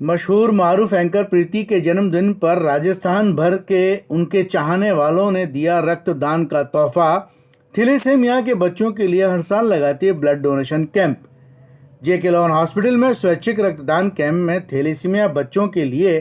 मशहूर मारूफ एंकर प्रीति के जन्मदिन पर राजस्थान भर के उनके चाहने वालों ने दिया रक्तदान का तोहफा। थैलेसीमिया के बच्चों के लिए हर साल लगाती है ब्लड डोनेशन कैंप। जेके लोन हॉस्पिटल में स्वैच्छिक रक्तदान कैंप में थैलेसीमिया बच्चों के लिए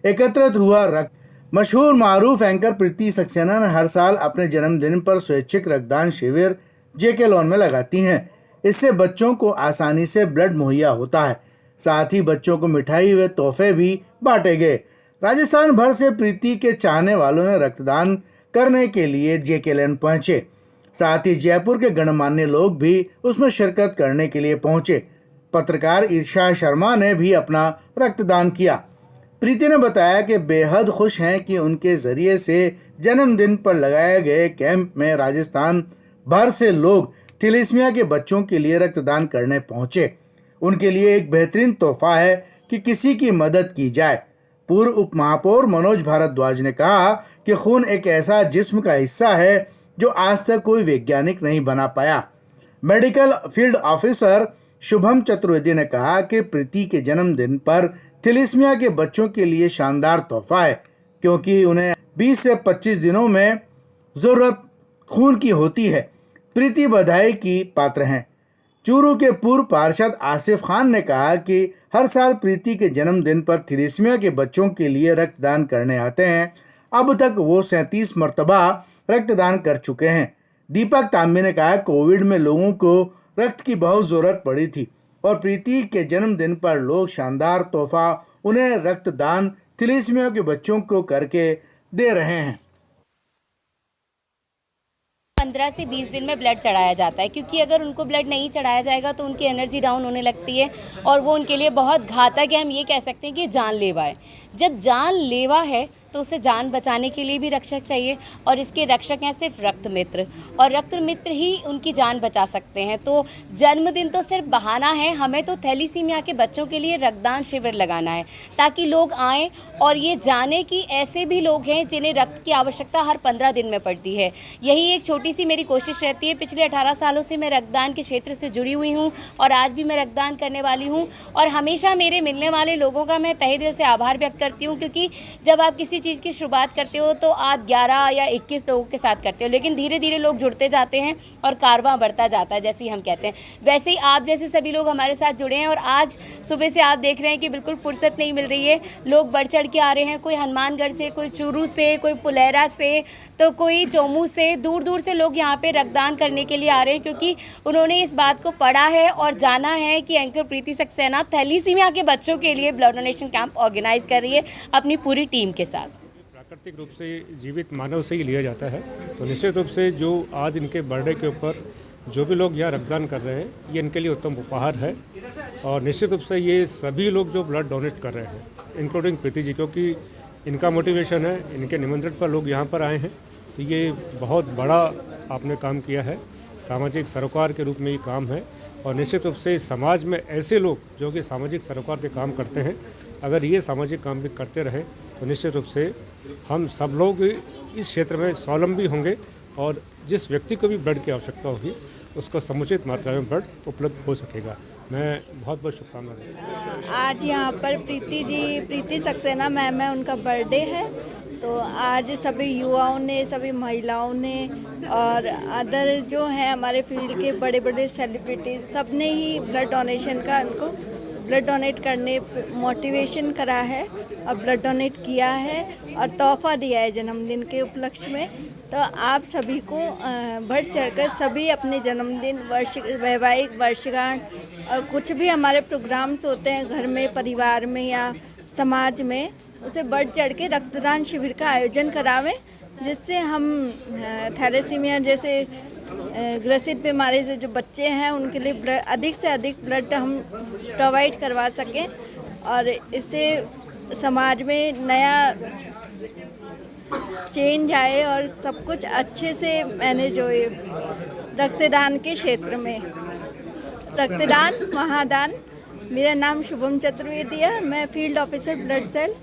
एकत्रित हुआ रक्त। मशहूर मारूफ एंकर प्रीति सक्सेना ने हर साल अपने जन्मदिन पर स्वैच्छिक रक्तदान शिविर जेके लोन में लगाती हैं। इससे बच्चों को आसानी से ब्लड मुहैया होता है। साथ ही बच्चों को मिठाई व तोहफे भी बांटे गए। राजस्थान भर से प्रीति के चाहने वालों ने रक्तदान करने के लिए जेके लोन पहुंचे। साथ ही जयपुर के गणमान्य लोग भी उसमें शिरकत करने के लिए पहुंचे। पत्रकार ईर्षा शर्मा ने भी अपना रक्तदान किया। प्रीति ने बताया कि बेहद खुश हैं कि उनके जरिए से जन्मदिन पर लगाए गए कैंप में राजस्थान भर से लोग थैलेसीमिया के बच्चों के लिए रक्तदान करने पहुंचे। उनके लिए एक बेहतरीन तोहफा है कि किसी की मदद की जाए। पूर्व उप महापौर मनोज भारद्वाज ने कहा कि खून एक ऐसा जिस्म का हिस्सा है जो आज तक कोई वैज्ञानिक नहीं बना पाया। Medical field officer Shubham Chaturvedi ने कहा कि प्रीति के जन्मदिन पर थैलेसीमिया के बच्चों के लिए शानदार तोहफा है, क्योंकि उन्हें 20 से 25 दिनों में जरूरत खून की होती है। प्रीति बधाई की पात्र हैं। चूरू के पूर्व पार्षद आसिफ खान ने कहा कि हर साल प्रीति के जन्मदिन पर थैलेसीमिया के बच्चों के लिए रक्तदान करने आते हैं। अब तक वो 37 मरतबा रक्तदान कर चुके हैं। दीपक तांबे ने कहा कोविड में लोगों को रक्त की बहुत ज़रूरत पड़ी थी और प्रीति के जन्मदिन पर लोग शानदार तोहफा उन्हें रक्तदान थैलेसीमिया के बच्चों को करके दे रहे हैं। 15 से 20 दिन में ब्लड चढ़ाया जाता है, क्योंकि अगर उनको ब्लड नहीं चढ़ाया जाएगा तो उनकी एनर्जी डाउन होने लगती है और वो उनके लिए बहुत घातक है। हम ये कह सकते हैं कि जानलेवा है। जब जानलेवा है तो उसे जान बचाने के लिए भी रक्षक चाहिए, और इसके रक्षक हैं सिर्फ रक्त मित्र, और रक्त मित्र ही उनकी जान बचा सकते हैं। तो जन्मदिन तो सिर्फ बहाना है, हमें तो थैलेसीमिया के बच्चों के लिए रक्तदान शिविर लगाना है ताकि लोग आएँ और ये जाने कि ऐसे भी लोग हैं जिन्हें रक्त की आवश्यकता हर 15 दिन में पड़ती है। यही एक छोटी सी मेरी कोशिश रहती है। पिछले 18 सालों से मैं रक्तदान के क्षेत्र से जुड़ी हुई हूँ और आज भी मैं रक्तदान करने वाली हूँ, और हमेशा मेरे मिलने वाले लोगों का मैं तहे दिल से आभार व्यक्त करती हूँ, क्योंकि जब आप किसी चीज़ की शुरुआत करते हो तो आप 11 या 21 लोगों के साथ करते हो, लेकिन धीरे धीरे लोग जुड़ते जाते हैं और कारवां बढ़ता जाता है, जैसे ही हम कहते हैं। वैसे ही आप जैसे सभी लोग हमारे साथ जुड़े हैं और आज सुबह से आप देख रहे हैं कि बिल्कुल फुर्सत नहीं मिल रही है। लोग बढ़ चढ़ के आ रहे हैं, कोई हनुमानगढ़ से, कोई चूरू से, कोई फुलेरा से, तो कोई चोमू से, दूर दूर से लोग यहाँ पे रक्तदान करने के लिए आ रहे हैं, क्योंकि उन्होंने इस बात को पढ़ा है और जाना है कि एंकर प्रीति सक्सेना थैलेसीमिया के बच्चों के लिए ब्लड डोनेशन कैंप ऑर्गेनाइज कर रही है अपनी पूरी टीम के साथ। प्राकृतिक रूप से जीवित मानव से ही लिया जाता है, तो निश्चित रूप से जो आज इनके बर्थडे के ऊपर जो भी लोग यहाँ रक्तदान कर रहे हैं, ये इनके लिए उत्तम उपहार है। और निश्चित रूप से ये सभी लोग जो ब्लड डोनेट कर रहे हैं, इंक्लूडिंग प्रीति जी, क्योंकि इनका मोटिवेशन है, इनके निमंत्रण पर लोग यहाँ पर आए हैं, तो ये बहुत बड़ा आपने काम किया है। सामाजिक सरोकार के रूप में ये काम है, और निश्चित रूप से समाज में ऐसे लोग जो कि सामाजिक सरोकार के काम करते हैं, अगर ये सामाजिक काम भी करते रहें तो निश्चित रूप से हम सब लोग इस क्षेत्र में स्वावलंबी होंगे, और जिस व्यक्ति को भी ब्लड की आवश्यकता होगी उसको समुचित मात्रा में ब्लड उपलब्ध हो सकेगा। मैं बहुत बहुत शुभकामनाएं। आज यहाँ पर प्रीति सक्सेना मैम है, उनका बर्थडे है, तो आज सभी युवाओं ने, सभी महिलाओं ने और अदर जो हैं हमारे फील्ड के बड़े बड़े सेलिब्रिटी, सब ने ही ब्लड डोनेशन का उनको ब्लड डोनेट करने मोटिवेशन करा है और ब्लड डोनेट किया है और तोहफा दिया है जन्मदिन के उपलक्ष्य में। तो आप सभी को बढ़ चढ़कर सभी अपने जन्मदिन, वैवाहिक वर्षगांठ और कुछ भी हमारे प्रोग्राम्स होते हैं घर में, परिवार में या समाज में, उसे बढ़ चढ़ के रक्तदान शिविर का आयोजन करावें, जिससे हम थैलेसीमिया जैसे ग्रसित बीमारी से जो बच्चे हैं उनके लिए अधिक से अधिक ब्लड हम प्रोवाइड करवा सकें, और इससे समाज में नया चेंज आए और सब कुछ अच्छे से मैनेज हो। रक्तदान के क्षेत्र में रक्तदान महादान। मेरा नाम शुभम चतुर्वेदी है, मैं field officer blood cell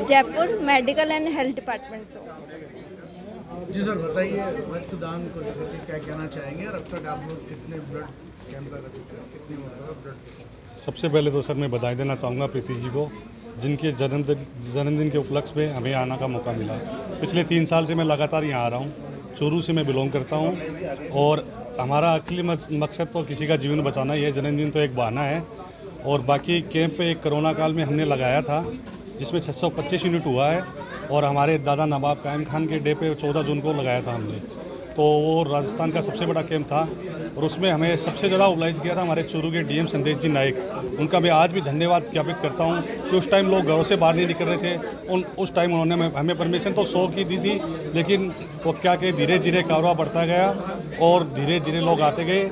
Jaipur medical and health department से हूँ। जी सर, बताइए रक्तदान को लेकर क्या कहना चाहेंगे और अब तक आप लोग कितने ब्लड कैंप लगा चुके हैं, कितनी ब्लड सबसे पहले तो सर मैं बधाई देना चाहूँगा प्रीति जी को, जिनके जन्मदिन के उपलक्ष्य में हमें आने का मौका मिला। पिछले 3 साल से मैं लगातार यहाँ आ रहा हूँ। चूरू से मैं बिलोंग करता हूँ और हमारा असली मकसद तो किसी का जीवन बचाना ही है। जन्मदिन तो एक बहाना है। और बाकी कैंप एक कोरोना काल में हमने लगाया था, जिसमें 625 यूनिट हुआ है और हमारे दादा नवाब कायम खान के डे पे 14 जून को लगाया था हमने। तो वो राजस्थान का सबसे बड़ा कैंप था और उसमें हमें सबसे ज़्यादा ओबलाइज किया था हमारे चूरू के डीएम संदेश जी नायक। उनका मैं आज भी धन्यवाद ज्ञापित करता हूँ कि उस टाइम लोग घरों से बाहर नहीं निकल रहे थे। उस टाइम उन्होंने हमें परमिशन तो 100 की दी थी, लेकिन वो क्या कि धीरे धीरे कारोबार बढ़ता गया और धीरे धीरे लोग आते गए,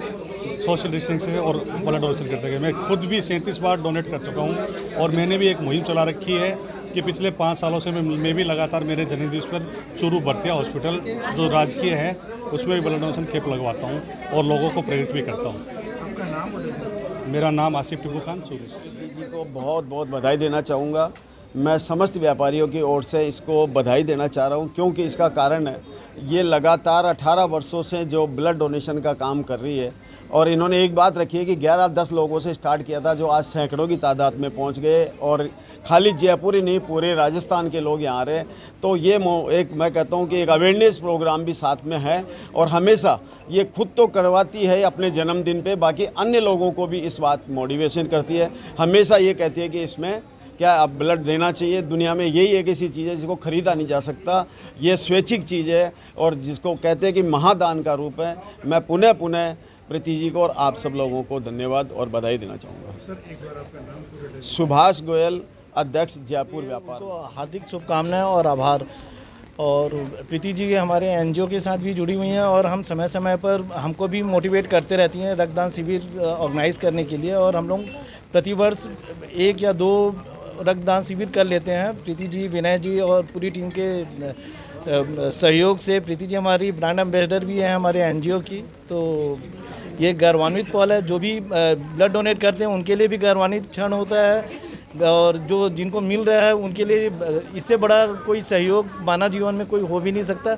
सोशल डिस्टेंस से और ब्लड डोनेशन करते गए। मैं खुद भी 37 बार डोनेट कर चुका हूँ और मैंने भी एक मुहिम चला रखी है कि पिछले 5 सालों से मैं भी लगातार मेरे जन्मदिवस पर चूरू भरतिया हॉस्पिटल जो राजकीय है उसमें भी ब्लड डोनेशन कैंप लगवाता हूँ और लोगों को प्रेरित भी करता हूँ। मेरा नाम आसिफ टिपू खान, चूरू से। जी को बहुत बहुत बधाई देना चाहूँगा। मैं समस्त व्यापारियों की ओर से इसको बधाई देना चाह रहा हूँ, क्योंकि इसका कारण है ये लगातार 18 वर्षों से जो ब्लड डोनेशन का काम कर रही है। और इन्होंने एक बात रखी है कि 11-10 लोगों से स्टार्ट किया था, जो आज सैकड़ों की तादाद में पहुंच गए और खाली जयपुर ही नहीं पूरे राजस्थान के लोग यहाँ आ रहे हैं। तो ये एक मैं कहता हूँ कि एक अवेयरनेस प्रोग्राम भी साथ में है और हमेशा ये खुद तो करवाती है अपने जन्मदिन पे, बाकी अन्य लोगों को भी इस बात मोटिवेशन करती है। हमेशा ये कहती है कि इसमें क्या अब ब्लड देना चाहिए। दुनिया में यही एक ऐसी चीज़ है जिसको ख़रीदा नहीं जा सकता। ये स्वैच्छिक चीज़ है और जिसको कहते हैं कि महादान का रूप है। मैं पुनः प्रीति जी को और आप सब लोगों को धन्यवाद और बधाई देना चाहूँगा। सर एक बार आपका नाम पूरा। सुभाष गोयल, अध्यक्ष जयपुर व्यापार। को हार्दिक शुभकामनाएं और आभार। और प्रीति जी हमारे एनजीओ के साथ भी जुड़ी हुई हैं और हम समय समय पर हमको भी मोटिवेट करते रहती हैं रक्तदान शिविर ऑर्गेनाइज करने के लिए। और हम लोग प्रतिवर्ष 1 या 2 रक्तदान शिविर कर लेते हैं। प्रीति जी, विनय जी और पूरी टीम के सहयोग से। प्रीति जी हमारी ब्रांड एम्बेसडर भी हैं हमारे एनजीओ की। तो ये गौरवान्वित पल है। जो भी ब्लड डोनेट करते हैं उनके लिए भी गौरवान्वित क्षण होता है और जो जिनको मिल रहा है उनके लिए इससे बड़ा कोई सहयोग मानव जीवन में कोई हो भी नहीं सकता।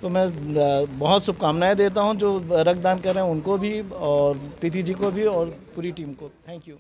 तो मैं बहुत शुभकामनाएं देता हूं जो रक्तदान कर रहे हैं उनको भी और प्रीति जी को भी और पूरी टीम को। Thank you.